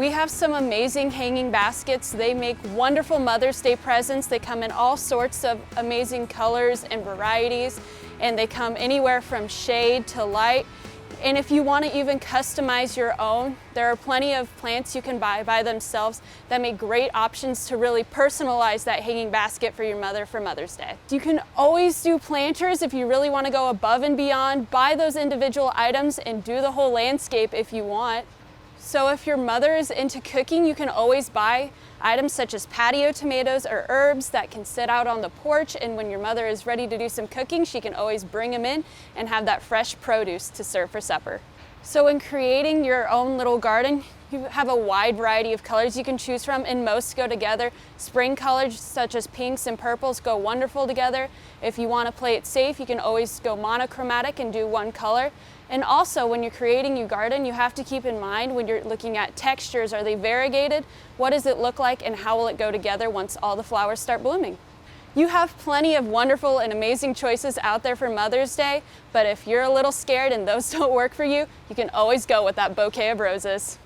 We have some amazing hanging baskets. They make wonderful Mother's Day presents. They come in all sorts of amazing colors and varieties, and they come anywhere from shade to light. And if you want to even customize your own, there are plenty of plants you can buy by themselves that make great options to really personalize that hanging basket for your mother for Mother's Day. You can always do planters if you really want to go above and beyond. Buy those individual items and do the whole landscape if you want. So if your mother is into cooking, you can always buy items such as patio tomatoes or herbs that can sit out on the porch, and when your mother is ready to do some cooking, she can always bring them in and have that fresh produce to serve for supper. So in creating your own little garden, you have a wide variety of colors you can choose from, and most go together. Spring colors such as pinks and purples go wonderful together. If you want to play it safe, you can always go monochromatic and do one color. And also, when you're creating your garden, you have to keep in mind when you're looking at textures, are they variegated? What does it look like, and how will it go together once all the flowers start blooming? You have plenty of wonderful and amazing choices out there for Mother's Day, but if you're a little scared and those don't work for you, you can always go with that bouquet of roses.